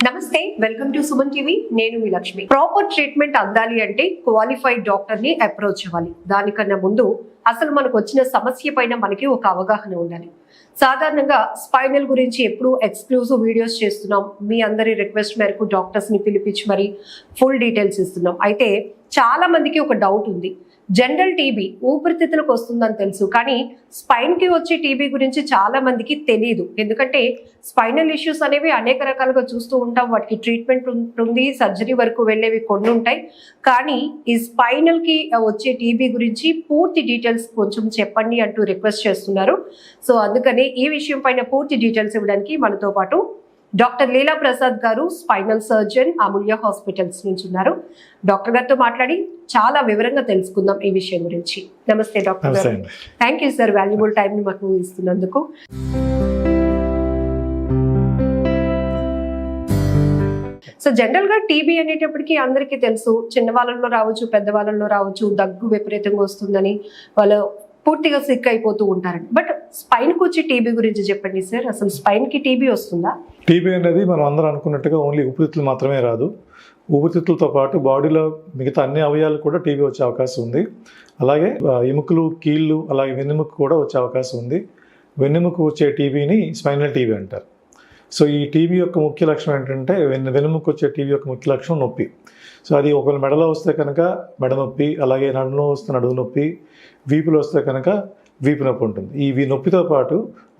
నమస్తే, welcome to Suman TV. నేను మీ Lakshmi. Proper treatment అందాలి అంటే క్వాలిఫైడ్ డాక్టర్ ని అప్రోచ్ అవ్వాలి. దానికన్నా ముందు అసలు మనకు వచ్చిన సమస్య పైన మనకి ఒక అవగాహన ఉండాలి. సాధారణంగా స్పైనల్ గురించి ఎప్పుడు ఎక్స్క్లూజివ్ వీడియోస్ చేస్తున్నాం. మీ అందరి రిక్వెస్ట్ మేరకు డాక్టర్స్ ని పిలిపించి మరి ఫుల్ డీటెయిల్స్ ఇస్తున్నాం. అయితే చాలా మందికి ఒక డౌట్ ఉంది. జనరల్ టీబీ ఊపిరితిత్తులకు వస్తుందని తెలుసు, కానీ స్పైన్ కి వచ్చే టీబీ గురించి చాలా మందికి తెలియదు. ఎందుకంటే స్పైనల్ ఇష్యూస్ అనేవి అనేక రకాలుగా చూస్తూ ఉంటాం. వాటికి ట్రీట్మెంట్ ఉంటుంది, సర్జరీ వరకు వెళ్ళేవి కొన్ని ఉంటాయి. కానీ ఈ స్పైనల్ కి వచ్చే టీబీ గురించి పూర్తి డీటెయిల్స్ కొంచెం చెప్పండి అంటూ రిక్వెస్ట్ చేస్తున్నారు. సో అందుకని ఈ విషయం పైన పూర్తి డీటెయిల్స్ ఇవ్వడానికి మనతో పాటు డాక్టర్ లీలా ప్రసాద్ గారు, స్పైనల్ సర్జన్, అమూల్య హాస్పిటల్స్ నుంచి ఉన్నారు. డాక్టర్ గారితో మాట్లాడి చాలా వివరంగా తెలుసుకుందాం ఈ విషయం గురించి. నమస్తే డాక్టర్ గారు. Thank you sir, valuable time ని మాకు ఇస్తున్నందుకు. సో జనరల్ గా టీబీ అనేటప్పటికీ అందరికీ తెలుసు, చిన్న వాళ్ళలో రావచ్చు, పెద్ద వాళ్ళలో రావచ్చు. దగ్గు విపరీతంగా వస్తుందని వాళ్ళు పూర్తిగా సిక్ అయిపోతూ ఉంటారండి. బట్ స్పైన్ కు వచ్చే టీబీ గురించి చెప్పండి సార్. అసలు స్పైన్ కి టీబీ వస్తుందా? టీబీ అనేది మనం అందరం అనుకున్నట్టుగా ఓన్లీ ఊపిరితిత్తులు మాత్రమే రాదు. ఊపిరితిత్తులతో పాటు బాడీలో మిగతా అన్ని అవయవాలు కూడా టీబీ వచ్చే అవకాశం ఉంది. అలాగే ఎముకలు, కీళ్ళు, అలాగే వెన్నెముక కూడా వచ్చే అవకాశం ఉంది. వెన్నెముక వచ్చే టీబీని స్పైనల్ టీబీ అంటారు. సో ఈ టీబీ యొక్క ముఖ్య లక్షణం ఏంటంటే వెన్నెముక వచ్చే టీబీ యొక్క ముఖ్య లక్షణం నొప్పి. సో అది ఒకవేళ మెడలో వస్తే కనుక మెడ నొప్పి, అలాగే నడుములో వస్తే నడుము నొప్పి, వీపులో వస్తే కనుక వీపు నొప్పి ఉంటుంది. ఈ నొప్పితో పాటు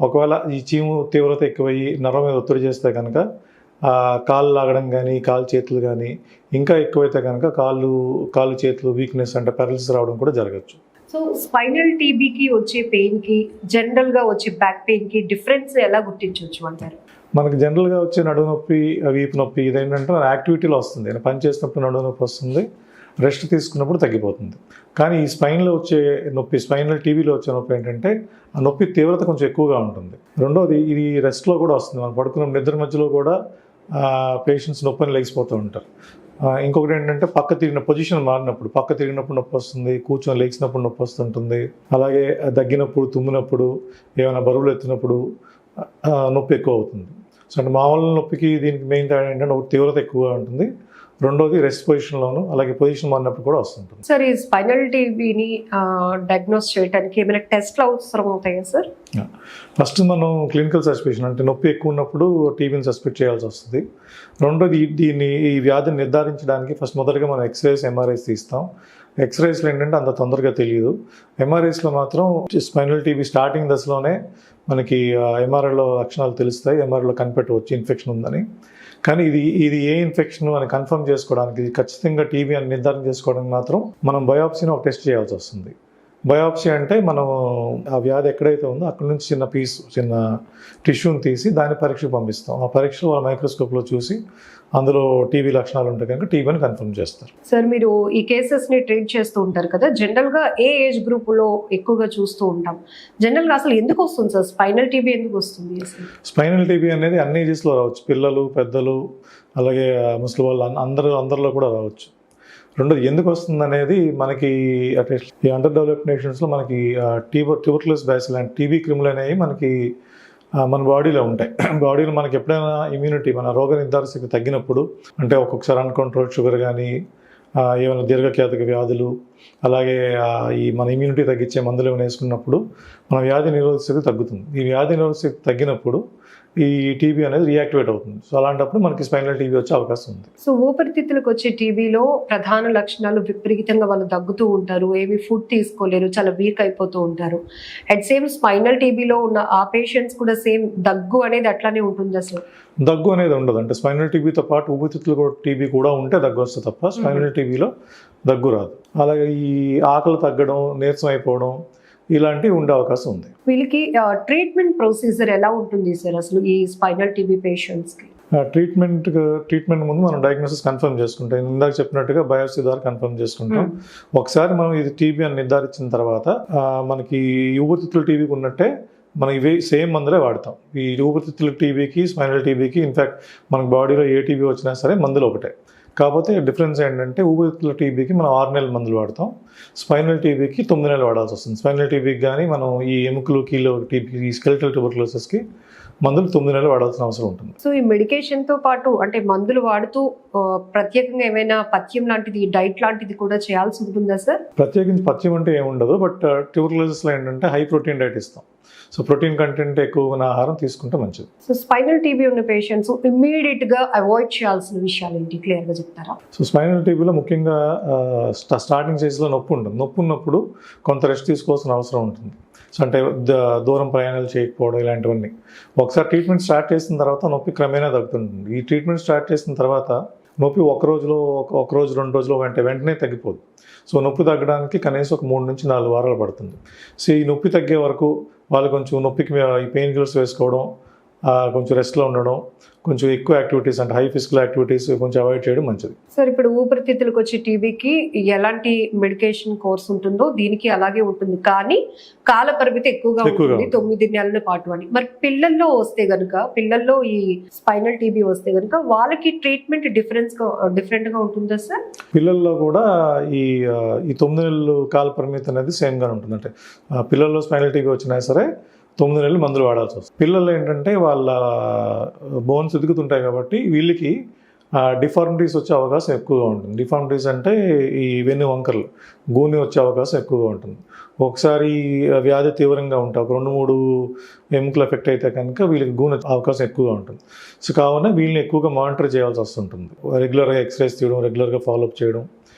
ఒకవేళ ఈ చీము తీవ్రత ఎక్కువయ్యి నరం మీద ఒత్తిడి చేస్తే కనుక కాళ్ళు లాగడం కానీ, కాళ్ళు చేతులు కానీ, ఇంకా ఎక్కువైతే కనుక కాళ్ళు చేతులు వీక్నెస్ అంటే పారాలిసిస్ రావడం కూడా జరగచ్చు. సో స్పైనల్ టీబీకి వచ్చే పెయిన్ కి, జనరల్ గా వచ్చే బ్యాక్ పెయిన్ కి డిఫరెన్స్ ఎలా గుర్తించవచ్చు అంటారు? మనకి జనరల్గా వచ్చే నడుము నొప్పి, వీపు నొప్పి ఇదేంటంటే మన యాక్టివిటీలో వస్తుంది. పని చేసినప్పుడు నడుము నొప్పి వస్తుంది, రెస్ట్ తీసుకున్నప్పుడు తగ్గిపోతుంది. కానీ ఈ స్పైన్లో వచ్చే నొప్పి, స్పైనల్ టీబీలో వచ్చే నొప్పి ఏంటంటే ఆ నొప్పి తీవ్రత కొంచెం ఎక్కువగా ఉంటుంది. రెండోది ఇది రెస్ట్లో కూడా వస్తుంది. మనం పడుకున్న నిద్ర మధ్యలో కూడా పేషెంట్స్ నొప్పిని లేచిపోతూ ఉంటారు. ఇంకొకటి ఏంటంటే పక్క తిరిగిన పొజిషన్ మారినప్పుడు, పక్క తిరిగినప్పుడు నొప్పి వస్తుంది, కూర్చొని లేచినప్పుడు నొప్పి వస్తుంటుంది. అలాగే దగ్గినప్పుడు, తుమ్మినప్పుడు, ఏమైనా బరువులు ఎత్తినప్పుడు నొప్పి ఎక్కువ అవుతుంది. సో అంటే మామూలు నొప్పికి దీనికి మెయిన్ తేడా ఏంటంటే ఒక తీవ్రత ఎక్కువగా ఉంటుంది. రెండోది రెస్ట్ పొజిషన్లోను, అలాగే పొజిషన్ మారినప్పుడు కూడా వస్తుంటుంది. సార్ ఈ స్పైనల్ టీబీని డయాగ్నోస్ చేయడానికి ఏమైనా టెస్ట్లు అవసరం అవుతాయా సార్? ఫస్ట్ మనం క్లినికల్ సస్పెషన్ అంటే నొప్పి ఎక్కువ ఉన్నప్పుడు టీబీని సస్పెక్ట్ చేయాల్సి వస్తుంది. రెండోది ఈ వ్యాధిని నిర్ధారించడానికి మొదటగా మనం ఎక్స్రేస్, ఎంఆర్ఐస్ తీస్తాం. ఎక్స్రేస్లో ఏంటంటే అంత తొందరగా తెలియదు. ఎంఆర్ఐస్లో మాత్రం స్పైనల్ టీబీ స్టార్టింగ్ దశలోనే మనకి ఎంఆర్ఐలో లక్షణాలు తెలుస్తాయి. ఎంఆర్ఐలో కనిపెట్టవచ్చు ఇన్ఫెక్షన్ ఉందని. కానీ ఇది ఏ ఇన్ఫెక్షన్ అని కన్ఫర్మ్ చేసుకోవడానికి, ఇది ఖచ్చితంగా టీబీ అని నిర్ధారణ చేసుకోవడానికి మాత్రం మనం బయాప్సీని ఒక టెస్ట్ చేయాల్సి వస్తుంది. బయాప్సీ అంటే మనం ఆ వ్యాధి ఎక్కడైతే ఉందో అక్కడ నుంచి చిన్న టిష్యూని తీసి దాన్ని పరీక్షకు పంపిస్తాం. ఆ పరీక్షలో వాళ్ళ మైక్రోస్కోప్లో చూసి అందులో టీబీ లక్షణాలు ఉంటే కనుక టీబీని కన్ఫర్మ్ చేస్తారు. సార్ మీరు ఈ కేసెస్ని ట్రీట్ చేస్తూ ఉంటారు కదా, జనరల్గా ఏ ఏజ్ గ్రూప్లో ఎక్కువగా చూస్తూ ఉంటాం? జనరల్గా అసలు ఎందుకు వస్తుంది సార్ స్పైనల్ టీబీ, ఎందుకు వస్తుంది? స్పైనల్ టీబీ అనేది అన్ని ఏజెస్లో రావచ్చు. పిల్లలు, పెద్దలు, అలాగే ముసలి వాళ్ళు అందరిలో కూడా రావచ్చు. రెండోది ఎందుకు వస్తుంది అనేది మనకి అట్లీస్ట్ ఈ అండర్ డెవలప్డ్ నేషన్స్లో మనకి ట్యూబర్క్యులోసిస్ బ్యాసిల్ అండ్ టీబీ క్రిములు అనేవి మనకి మన బాడీలో ఉంటాయి. బాడీలో మనకి ఎప్పుడైనా ఇమ్యూనిటీ, మన రోగ నిర్ధారణ శక్తి తగ్గినప్పుడు, అంటే ఒక్కొక్కసారి అన్కంట్రోల్ షుగర్ కానీ, ఏమైనా దీర్ఘకాలిక వ్యాధులు, అలాగే ఈ మన ఇమ్యూనిటీ తగ్గించే మందులు ఏమైనా వేసుకున్నప్పుడు మన వ్యాధి నిరోధక శక్తి తగ్గుతుంది. ఈ వ్యాధి నిరోధక శక్తి తగ్గినప్పుడు ఈ టీబీ అనేది రియాక్టివేట్ అవుతుంది. సో అలాంటప్పుడు మనకి స్పైనల్ టీబీ వచ్చే అవకాశం ఉంది. సో ఊపిరితిత్తులకు వచ్చే టీబీలో ప్రధాన లక్షణాలు విపరీతంగా వాళ్ళు దగ్గుతూ ఉంటారు, ఏమి ఫుడ్ తీసుకోలేరు, చాలా వీక్ అయిపోతూ ఉంటారు. అట్ సేమ్ స్పైనల్ టీబీలో ఉన్న ఆ పేషెంట్స్ కూడా సేమ్ దగ్గు అనేది అట్లానే ఉంటుంది? అసలు దగ్గు అనేది ఉండదు. అంటే స్పైనల్ టీబీతో పాటు ఊపిరితిత్తులు టీబీ కూడా ఉంటే దగ్గు వస్తుంది తప్ప స్పైనల్ టీబీలో దగ్గు రాదు. అలాగే ఈ ఆకలి తగ్గడం, నీరసం అయిపోవడం ఇలాంటివి ఉండే అవకాశం ఉంది. వీళ్ళకి ట్రీట్మెంట్ ప్రొసీజర్ ఎలా ఉంటుంది సార్ అసలు ఈ స్పైనల్ టీబీ పేషెంట్స్కి? ట్రీట్మెంట్ ముందు మనం డయాగ్నోసిస్ కన్ఫర్మ్ చేసుకుంటాం. ఇందాక చెప్పినట్టుగా బయాప్సీ ద్వారా కన్ఫర్మ్ చేసుకుంటాం. ఒకసారి మనం ఇది టీబీ అని నిర్ధారించిన తర్వాత మనకి ఊపిరితిత్తుల టీబీకి ఉన్నట్టే మనం ఇవే సేమ్ మందులే వాడతాం. ఈ ఊపిరితిత్తుల టీబీకి, స్పైనల్ టీబీకి ఇన్ఫ్యాక్ట్ మనకి బాడీలో ఏ టీబీ వచ్చినా సరే మందులు ఒకటే. కాకపోతే డిఫరెన్స్ ఏంటంటే ఊపిరితిత్తుల టీబీకి మనం 6 నెలల మందులు వాడతాం, స్పైనల్ టీబీకి 9 నెలలు వాడాల్సి వస్తుంది. స్పైనల్ టీబీకి కానీ మనం ఈ ఎముకలు, కీళ్ళు టీబీ, ఈ స్కెలిటల్ ట్యూబర్క్యులోసిస్కి మందులు 9 నెలలు వాడాల్సిన అవసరం ఉంటుంది. సో ఈ మెడికేషన్ తో పాటు అంటే మందులు వాడుతూ ప్రత్యేకంగా ఏమైనా పథ్యం లాంటిది, డైట్ లాంటిది కూడా చేయాల్సి ఉంటుందా సార్? ప్రత్యేకించి పథ్యం అంటే ఏముండదు, బట్ ట్యూబర్క్లోసిస్లో ఏంటంటే హై ప్రోటీన్ డైట్ ఇస్తాం. సో ప్రోటీన్ కంటెంట్ ఎక్కువ ఉన్న ఆహారం తీసుకుంటే మంచిది. సో స్పైనల్ టీబీ ఉన్న పేషెంట్స్ ఇమ్మీడియట్ గా అవాయిడ్ చేయాల్సిన విషయాలు ఏంటి, క్లియర్ గా చెప్తారా? సో స్పైనల్ టీబీలో ముఖ్యంగా స్టార్టింగ్ స్టేజ్లో నొప్పి ఉంటుంది. నొప్పి ఉన్నప్పుడు కొంత రెస్ట్ తీసుకోవాల్సిన అవసరం ఉంటుంది. సో అంటే దూరం ప్రయాణాలు చేయకపోవడం ఇలాంటివన్నీ. ఒకసారి ట్రీట్మెంట్ స్టార్ట్ చేసిన తర్వాత నొప్పి క్రమేణా తగ్గుతుంటుంది. ఈ ట్రీట్మెంట్ స్టార్ట్ చేసిన తర్వాత నొప్పి ఒక రోజు 2 రోజులో వెంటనే తగ్గిపోదు. సో నొప్పి తగ్గడానికి కనీసం ఒక 3 నుంచి 4 వారాలు పడుతుంది. సో ఈ నొప్పి తగ్గే వరకు వాళ్ళు కొంచెం నొప్పికి ఈ పెయిన్ కిల్లర్స్ వేసుకోవడం, కొంచెం రెస్ట్లో ఉండడం, కొంచెం ఎక్కువ యాక్టివిటీస్ అంటే హై ఫిజికల్ యాక్టివిటీస్ కొంచెం అవాయిడ్ చేయడం మంచిది. సార్ ఇప్పుడు ఊపిరితిత్తులకు వచ్చే టీబీకి ఎలాంటి మెడికేషన్ కోర్స్ ఉంటుందో దీనికి అలాగే ఉంటుంది, కానీ కాల పరిమితి ఎక్కువగా ఉంటుంది, 9 నెలల పాటు అని. మరి పిల్లల్లో వస్తే గనుక, పిల్లల్లో ఈ స్పైనల్ టీబీ వస్తే గనుక వాళ్ళకి ట్రీట్మెంట్ డిఫరెంట్ గా ఉంటుందా సార్? పిల్లల్లో కూడా ఈ 9 నెలలు కాల పరిమితి అనేది సేమ్ గానే ఉంటుంది. అంటే పిల్లల్లో స్పైనల్ టీబీ వచ్చినా సరే 9 నెలలు మందులు వాడాల్సి వస్తుంది. పిల్లలు ఏంటంటే వాళ్ళ బోన్స్ ఎదుగుతుంటాయి కాబట్టి వీళ్ళకి డిఫార్మిటీస్ వచ్చే అవకాశం ఎక్కువగా ఉంటుంది. డిఫార్మిటీస్ అంటే ఈ వెన్ను వంకర్లు, గూని వచ్చే అవకాశం ఎక్కువగా ఉంటుంది. ఒకసారి వ్యాధి తీవ్రంగా ఉంటాయి, ఒక 2-3 ఎముకలు ఎఫెక్ట్ అయితే కనుక వీళ్ళకి గూని అవకాశం ఎక్కువగా ఉంటుంది. సో కావున వీళ్ళని ఎక్కువగా మానిటర్ చేయాల్సి వస్తుంటుంది. రెగ్యులర్గా ఎక్స్రేస్ తీయడం, రెగ్యులర్గా ఫాలోఅప్ చేయడం,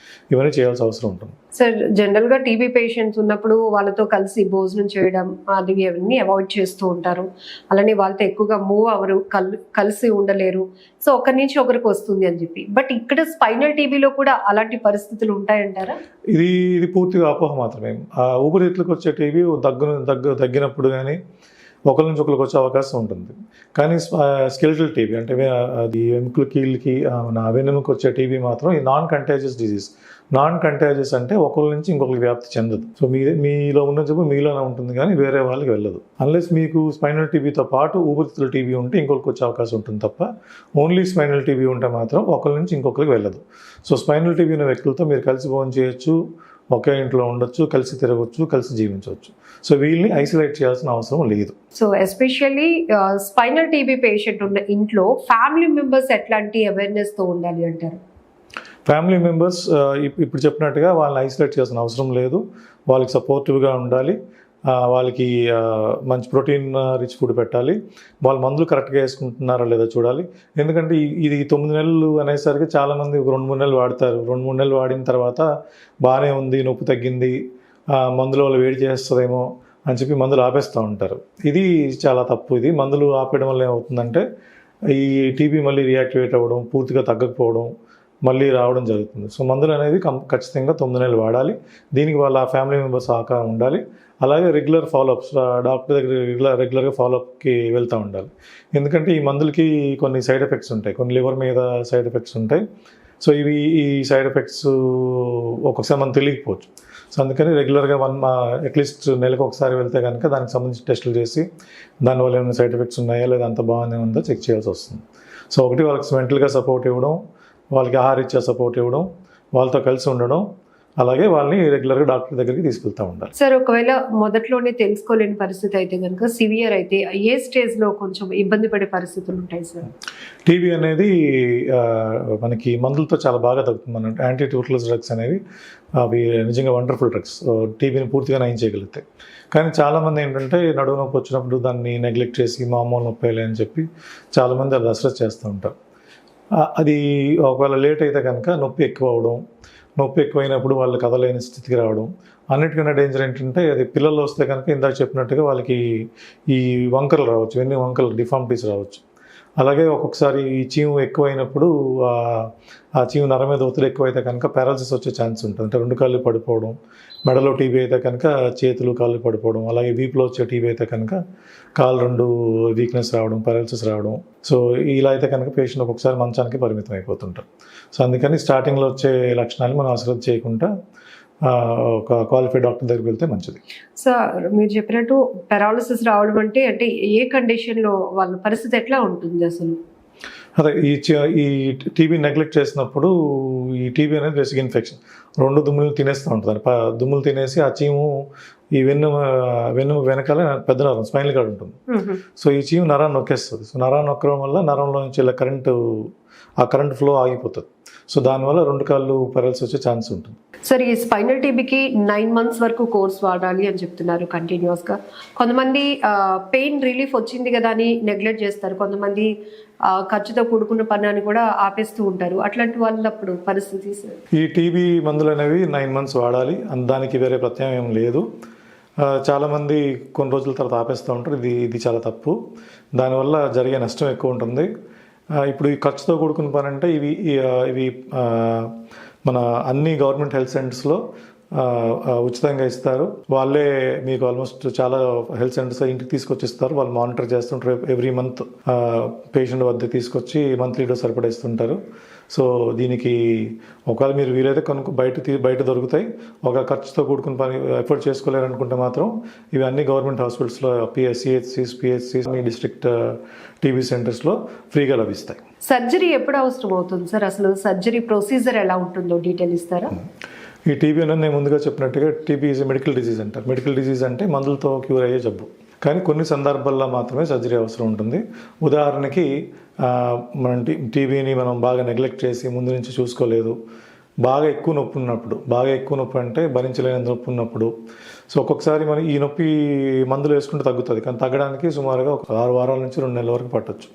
ఇవన్నీ చేయాల్సిన అవసరం ఉంటుంది. సార్ జనరల్ గా టీబీ పేషెంట్స్ ఉన్నప్పుడు వాళ్ళతో కలిసి భోజనం చేయడం అది అవన్నీ అవాయిడ్ చేస్తూ ఉంటారు. అలానే వాళ్ళతో ఎక్కువగా మూవ్ అవరు, కలిసి ఉండలేరు. సో ఒకరి నుంచి ఒకరికి వస్తుంది అని చెప్పి. బట్ ఇక్కడ స్పైనల్ టీబీలో కూడా అలాంటి పరిస్థితులు ఉంటాయంటారా? ఇది పూర్తిగా అపోహ మాత్రమే. ఊపిరితిత్తులకు వచ్చే టీబీ తగ్గినప్పుడు కానీ ఒకరి నుంచి ఒకరికి వచ్చే అవకాశం ఉంటుంది. కానీ స్కెలిటల్ టీబీ అంటే అది ఎముకల కీళ్ళకి వెన్నెముక వచ్చే టీబీ మాత్రం ఈ non contagious disease. Non contagious అంటే ఒకరి నుంచి ఇంకొకరికి వ్యాప్తి చెందదు. సో మీలో ఉన్న జబ్బు మీలోనే ఉంటుంది కానీ వేరే వాళ్ళకి వెళ్ళదు. అన్లెస్ మీకు స్పైనల్ టీబీతో పాటు ఊపిరితిత్తుల టీబీ ఉంటే ఇంకొకరికి వచ్చే అవకాశం ఉంటుంది తప్ప, ఓన్లీ స్పైనల్ టీబీ ఉంటే మాత్రం ఒకరి నుంచి ఇంకొకరికి వెళ్ళదు. సో స్పైనల్ టీబీ ఉన్న వ్యక్తులతో మీరు కలిసి భోజనం చేయొచ్చు, ఒకే ఇంట్లో ఉండొచ్చు, కలిసి తిరగవచ్చు, కలిసి జీవించవచ్చు. సో వీళ్ళని ఐసోలేట్ చేయాల్సిన అవసరం లేదు. So especially spinal TB patient ఉన్న ఇంట్లో ఫ్యామిలీ మెంబర్స్ ఎట్లాంటి అవేర్నెస్ తో ఉండాలి అంటారు? ఫ్యామిలీ మెంబర్స్ ఇప్పుడు చెప్పినట్టుగా వాళ్ళని ఐసోలేట్ చేయాల్సిన అవసరం లేదు. వాళ్ళకి సపోర్టివ్గా ఉండాలి. వాళ్ళకి మంచి ప్రోటీన్ రిచ్ ఫుడ్ పెట్టాలి. వాళ్ళ మందులు కరెక్ట్గా వేసుకుంటున్నారా లేదా చూడాలి. ఎందుకంటే ఇది 9 నెలలు అనేసరికి చాలామంది 2-3 నెలలు వాడతారు. 2-3 నెలలు వాడిన తర్వాత బాగానే ఉంది, నొప్పి తగ్గింది, మందుల వల్ల వేడి చేస్తుందేమో అని చెప్పి మందులు ఆపేస్తూ ఉంటారు. ఇది చాలా తప్పు. ఇది మందులు ఆపేయడం వల్ల ఏమవుతుందంటే ఈ టీబీ మళ్ళీ రియాక్టివేట్ అవ్వడం, పూర్తిగా తగ్గకపోవడం, మళ్ళీ రావడం జరుగుతుంది. సో మందులు అనేది ఖచ్చితంగా 9 నెలలు వాడాలి. దీనికి వాళ్ళ ఫ్యామిలీ మెంబర్స్ సహకారం ఉండాలి. అలాగే రెగ్యులర్ ఫాలోఅప్స్, డాక్టర్ దగ్గర రెగ్యులర్గా ఫాలోఅప్కి వెళ్తూ ఉండాలి. ఎందుకంటే ఈ మందులకి కొన్ని సైడ్ ఎఫెక్ట్స్ ఉంటాయి, కొన్ని లివర్ మీద సైడ్ ఎఫెక్ట్స్ ఉంటాయి. సో ఈ సైడ్ ఎఫెక్ట్స్ ఒక్కొక్కసారి మనం తెలియకపోవచ్చు. సో అందుకని రెగ్యులర్గా అట్లీస్ట్ నెలకు ఒకసారి వెళ్తే కనుక దానికి సంబంధించి టెస్టులు చేసి దానివల్ల ఏమైనా సైడ్ ఎఫెక్ట్స్ ఉన్నాయా లేదా అంత బాగానే ఉందో చెక్ చేయాల్సి వస్తుంది. సో ఒకటి వాళ్ళకి మెంటల్గా సపోర్ట్ ఇవ్వడం, వాళ్ళకి ఆహారీత్యా సపోర్ట్ ఇవ్వడం, వాళ్ళతో కలిసి ఉండడం, అలాగే వాళ్ళని రెగ్యులర్గా డాక్టర్ దగ్గరికి తీసుకెళ్తూ ఉండాలి. సార్ ఒకవేళ మొదట్లోనే తెలుసుకోలేని పరిస్థితి అయితే కనుక, సివియర్ అయితే ఏ స్టేజ్లో కొంచెం ఇబ్బంది పడే పరిస్థితులు ఉంటాయి సార్? టీబీ అనేది మనకి మందులతో చాలా బాగా తగ్గుతుంది. మన యాంటీ ట్యూబర్క్యులోసిస్ డ్రగ్స్ అనేవి అవి నిజంగా వండర్ఫుల్ డ్రగ్స్, టీబీని పూర్తిగా నయం చేయగలుగుతాయి. కానీ చాలామంది ఏంటంటే నడుము నొప్పి వచ్చినప్పుడు దాన్ని నెగ్లెక్ట్ చేసి మామూలు నొప్పి అని చెప్పి చాలామంది అది అసలు చేస్తూ ఉంటారు. అది ఒకవేళ లేట్ అయితే కనుక నొప్పి ఎక్కువ అవడం, నొప్పి ఎక్కువైనప్పుడు వాళ్ళు కదలేని స్థితికి రావడం. అన్నిటికన్నా డేంజర్ ఏంటంటే అది పిల్లల్లో వస్తే కనుక ఇందాక చెప్పినట్టుగా వాళ్ళకి ఈ వంకరలు రావచ్చు, వెన్ను వంకరలు, డిఫార్మిటీస్ రావచ్చు. అలాగే ఒక్కొక్కసారి ఈ చీము ఎక్కువైనప్పుడు ఆ చీము నర మీద ఒత్తిడి ఎక్కువైతే కనుక పారాలసిస్ వచ్చే ఛాన్స్ ఉంటుంది. అంటే 2 కాళ్ళు పడిపోవడం, మెడలో టీబీ అయితే కనుక చేతులు కాళ్ళు పడిపోవడం, అలాగే వీపులో వచ్చే టీబీ అయితే కనుక కాళ్ళు 2 వీక్నెస్ రావడం, పారాలసిస్ రావడం. సో ఇలా అయితే కనుక పేషెంట్ ఒక్కొక్కసారి మంచానికి పరిమితం అయిపోతుంటారు. సో అందుకని స్టార్టింగ్లో వచ్చే లక్షణాలు మనం అశ్రద్ధ చేయకుండా ఒక క్వాలిఫైడ్ డాక్టర్ దగ్గరికి వెళ్తే మంచిది. సార్ మీరు చెప్పినట్టు పారాలసిస్ రావడం అంటే ఏ కండిషన్లో వాళ్ళ పరిస్థితి ఎట్లా ఉంటుంది అసలు? అదే ఈ టీబీ నెగ్లెక్ట్ చేసినప్పుడు ఈ టీబీ అనేది బేసిక్ ఇన్ఫెక్షన్. రెండు దుమ్ములు తినేస్తూ ఉంటుంది. దుమ్ములు తినేసి ఆ చీము ఈ వెన్ను వెనకాల పెద్ద నరం స్పైనల్ కార్డ్ ఉంటుంది. సో ఈ చీము నరాన్ని నొక్కేస్తుంది. సో నరాన్ని నొక్కడం వల్ల నరంలో నుంచి ఇలా కరెంట్ ఫ్లో ఆగిపోతుంది. సో దానివల్ల రెండు కాళ్ళు పెరాలసిస్ వచ్చే ఛాన్స్ ఉంటుంది. సార్, ఈ స్పైనల్ టీబీకి 9 months వరకు కోర్స్ వాడాలి అని చెప్తున్నారు కంటిన్యూస్గా. కొంతమంది పెయిన్ రిలీఫ్ వచ్చింది కదా అని నెగ్లెక్ట్ చేస్తారు, కొంతమంది ఖర్చుతో కూడుకున్న పని అని కూడా ఆపేస్తూ ఉంటారు. అట్లాంటి వాళ్ళప్పుడు పరిస్థితి సార్? ఈ టీబీ మందులు అనేవి 9 months వాడాలి, దానికి వేరే ప్రత్యామ్నాయం లేదు. చాలామంది కొన్ని రోజుల తర్వాత ఆపేస్తూ ఉంటారు. ఇది చాలా తప్పు. దానివల్ల జరిగే నష్టం ఎక్కువ ఉంటుంది. ఇప్పుడు ఈ ఖర్చుతో కూడుకున్న పని అంటే ఇవి మన అన్ని గవర్నమెంట్ హెల్త్ సెంటర్స్లో ఉచితంగా ఇస్తారు. వాళ్ళే మీకు ఆల్మోస్ట్ చాలా హెల్త్ సెంటర్స్ ఇంటికి తీసుకొచ్చిస్తారు. వాళ్ళు మానిటర్ చేస్తుంటారు. ఎవ్రీ మంత్ పేషెంట్ వద్ద తీసుకొచ్చి మంత్లీ డోస్ సరిపడేస్తుంటారు. సో దీనికి ఒకవేళ మీరు వీలైతే బయట దొరుకుతాయి. ఒక ఖర్చుతో కూడుకుని పని ఎఫర్ట్ చేసుకోలేరనుకుంటే మాత్రం ఇవి అన్ని గవర్నమెంట్ హాస్పిటల్స్లో సిహెచ్సిస్, పిహెచ్సిస్, మీ డిస్ట్రిక్ట్ టీబీ సెంటర్స్లో ఫ్రీగా లభిస్తాయి. సర్జరీ ఎప్పుడు అవసరం అవుతుంది సార్? అసలు సర్జరీ ప్రొసీజర్ ఎలా ఉంటుందో డీటెయిల్ ఇస్తారా? ఈ టీబీ అనేది నేను ముందుగా చెప్పినట్టుగా టీబీ ఈజ్ మెడికల్ డిసీజ్ అంటారు. మెడికల్ డిసీజ్ అంటే మందులతో క్యూర్ అయ్యే జబ్బు. కానీ కొన్ని సందర్భాల్లో మాత్రమే సర్జరీ అవసరం ఉంటుంది. ఉదాహరణకి మనం టీబీని మనం బాగా నెగ్లెక్ట్ చేసి ముందు నుంచి చూసుకోలేదు, బాగా ఎక్కువ నొప్పి అంటే భరించలేని నొప్పి ఉన్నప్పుడు. సో ఒక్కొక్కసారి మనం ఈ నొప్పి మందులు వేసుకుంటే తగ్గుతుంది, కానీ తగ్గడానికి సుమారుగా ఒక 6 వారాల నుంచి 2 నెలల వరకు పట్టొచ్చు.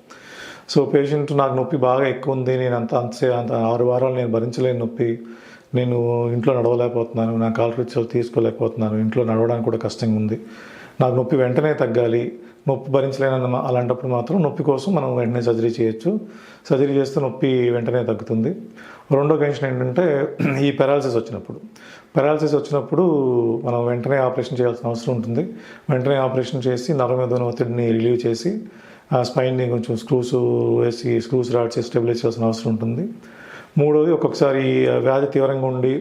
సో పేషెంట్ నాకు నొప్పి బాగా ఎక్కువ ఉంది, నేను అంత 6 వారాలు నేను భరించలేని నొప్పి, నేను ఇంట్లో నడవలేకపోతున్నాను, నా కాలకృత్యాలు తీసుకోలేకపోతున్నాను, ఇంట్లో నడవడానికి కూడా కష్టంగా ఉంది, నాకు నొప్పి వెంటనే తగ్గాలి, నొప్పి భరించలేనన్న అలాంటప్పుడు మాత్రం నొప్పి కోసం మనం వెంటనే సర్జరీ చేయొచ్చు. సర్జరీ చేస్తే నొప్పి వెంటనే తగ్గుతుంది. రెండో కండిషన్ ఏంటంటే ఈ పెరాలసిస్ వచ్చినప్పుడు మనం వెంటనే ఆపరేషన్ చేయాల్సిన అవసరం ఉంటుంది. వెంటనే ఆపరేషన్ చేసి నరం మీద ఉన్న ఒత్తిడిని రిలీవ్ చేసి ఆ స్పైన్ని కొంచెం స్క్రూస్ రాడ్స్ స్టెబిలైజ్ చేయాల్సిన అవసరం ఉంటుంది. మూడోది, ఒక్కొక్కసారి వ్యాధి తీవ్రంగా ఉండి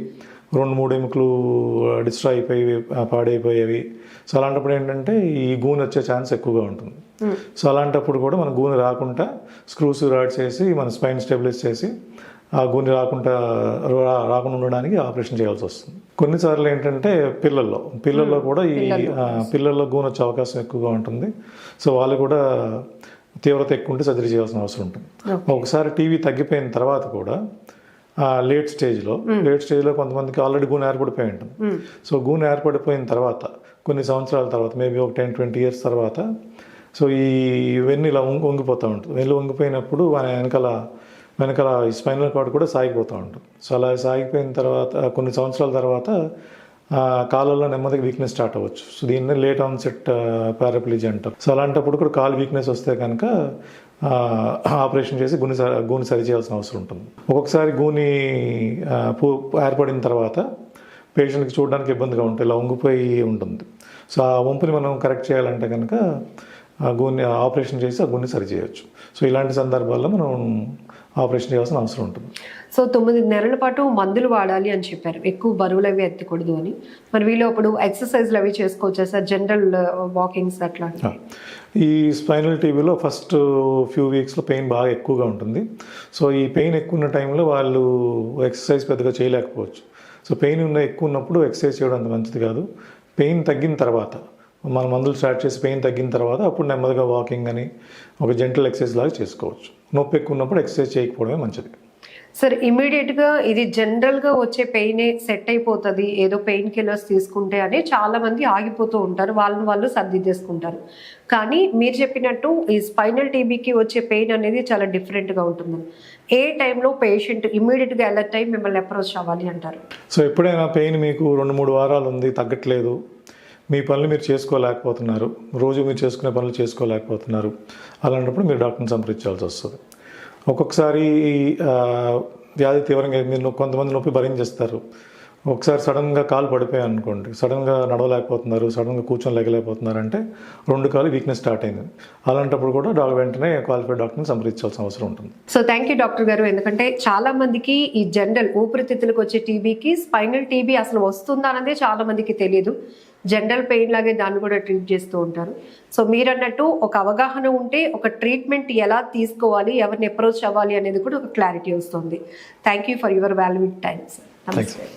2-3 ఎముకలు డిస్ట్రాయ్ అయిపోయి పాడైపోయేవి. సో అలాంటప్పుడు ఏంటంటే ఈ గూని వచ్చే ఛాన్స్ ఎక్కువగా ఉంటుంది. సో అలాంటప్పుడు కూడా మన గూని రాకుండా స్క్రూస్ రాడ్స్ వేసి మన స్పైన్ స్టెబిలైజ్ చేసి ఆ గూని రాకుండా ఉండడానికి ఆపరేషన్ చేయాల్సి వస్తుంది. కొన్నిసార్లు ఏంటంటే పిల్లల్లో కూడా పిల్లల్లో గూని వచ్చే అవకాశం ఎక్కువగా ఉంటుంది. సో వాళ్ళు కూడా తీవ్రత ఎక్కువ ఉంటే సర్జరీ చేయాల్సిన అవసరం ఉంటుంది. ఒకసారి టీవీ తగ్గిపోయిన తర్వాత కూడా లేట్ స్టేజ్లో కొంతమందికి ఆల్రెడీ గూనె ఏర్పడిపోయి ఉంటుంది. సో గూనె ఏర్పడిపోయిన తర్వాత కొన్ని సంవత్సరాల తర్వాత, మేబీ ఒక 10-20 years తర్వాత, సో ఈ వెన్ను ఇలా వంగిపోతూ ఉంటుంది. వెన్ను వంగిపోయినప్పుడు వెనకాల ఈ స్పైనల్ కార్డ్ కూడా సాగిపోతూ ఉంటుంది. సో అలా సాగిపోయిన తర్వాత కొన్ని సంవత్సరాల తర్వాత కాళ్ళల్లో నెమ్మదిగా వీక్నెస్ స్టార్ట్ అవ్వచ్చు. సో దీన్ని లేట్ ఆన్సెట్ పారాప్లీజియా అంటారు. సో అలాంటప్పుడు కూడా కాలు వీక్నెస్ వస్తే కనుక ఆపరేషన్ చేసి గూని సరి చేయాల్సిన అవసరం ఉంటుంది. ఒక్కొక్కసారి గూని ఏర్పడిన తర్వాత పేషెంట్కి చూడడానికి ఇబ్బందిగా ఉంటుంది, ఇలా వంగిపోయి ఉంటుంది. సో ఆ వంపుని మనం కరెక్ట్ చేయాలంటే కనుక గూని ఆపరేషన్ చేసి ఆ గూని సరి చేయొచ్చు. సో ఇలాంటి సందర్భాల్లో మనం ఆపరేషన్ చేయాల్సిన అవసరం ఉంటుంది. సో 9 నెలల పాటు మందులు వాడాలి అని చెప్పారు, ఎక్కువ బరువులు అవి ఎత్తకూడదు అని. మరి వీళ్ళు అప్పుడు ఎక్సర్సైజ్లు అవి చేసుకోవచ్చా సార్? జనరల్ వాకింగ్స్ అట్లా? ఈ స్పైనల్ టీబీలో ఫస్ట్ ఫ్యూ వీక్స్లో పెయిన్ బాగా ఎక్కువగా ఉంటుంది. సో ఈ పెయిన్ ఎక్కువ ఉన్న టైంలో వాళ్ళు ఎక్సర్సైజ్ పెద్దగా చేయలేకపోవచ్చు. సో పెయిన్ ఎక్కువ ఉన్నప్పుడు ఎక్సర్సైజ్ చేయడం అంత మంచిది కాదు. పెయిన్ తగ్గిన తర్వాత మన మందులు స్టార్ట్ చేసి పెయిన్ తగ్గిన తర్వాత అప్పుడు నెమ్మదిగా వాకింగ్ అని ఒక జెంటల్ ఎక్సర్సైజ్ లాగా చేసుకోవచ్చు. నొప్పి ఎక్కువ ఉన్నప్పుడు ఎక్సర్సైజ్ చేయకపోవడమే మంచిది. సార్, ఇమీడియట్గా ఇది జనరల్గా వచ్చే పెయినే సెట్ అయిపోతుంది, ఏదో పెయిన్ కిల్లర్స్ తీసుకుంటే అని చాలామంది ఆగిపోతూ ఉంటారు, వాళ్ళు సర్దిద్దేసుకుంటారు. కానీ మీరు చెప్పినట్టు ఈ స్పైనల్ టీబీకి వచ్చే పెయిన్ అనేది చాలా డిఫరెంట్గా ఉంటుంది. ఏ టైంలో పేషెంట్ ఇమీడియట్గా అలర్ట్ అయ్యి మిమ్మల్ని అప్రోచ్ అవ్వాలి అంటారు? సో ఎప్పుడైనా పెయిన్ మీకు 2-3 వారాలు ఉంది, తగ్గట్లేదు, మీ పనులు మీరు చేసుకోలేకపోతున్నారు, రోజు మీరు చేసుకునే పనులు చేసుకోలేకపోతున్నారు, అలాంటప్పుడు మీరు డాక్టర్ని సంప్రదించాల్సి వస్తుంది. ఒక్కొక్కసారి వ్యాధి తీవ్రంగా మీరు కొంతమంది నొప్పి భరించేస్తారు. ఒకసారి సడన్గా కాలు పడిపోయాయి అనుకోండి, సడన్గా నడవలేకపోతున్నారు, సడన్గా కూర్చొని లేకపోతున్నారు అంటే 2 కాలు వీక్నెస్ స్టార్ట్ అయింది. అలాంటప్పుడు కూడా వెంటనే క్వాలిఫైడ్ డాక్టర్ని సంప్రదించాల్సిన అవసరం ఉంటుంది. సో థ్యాంక్ యూ డాక్టర్ గారు. ఎందుకంటే చాలా మందికి ఈ జనరల్ ఊపిరితిత్తులకు వచ్చే టీబీకి స్పైనల్ టీబీ అసలు వస్తుందా అనేది చాలా మందికి తెలియదు. జనరల్ పెయిన్ లాగే దాన్ని కూడా ట్రీట్ చేస్తూ ఉంటారు. సో మీరు అన్నట్టు ఒక అవగాహన ఉంటే ఒక ట్రీట్మెంట్ ఎలా తీసుకోవాలి, ఎవరిని అప్రోచ్ అవ్వాలి అనేది కూడా ఒక క్లారిటీ వస్తుంది. Thank you for your valuable time sir. నమస్తే.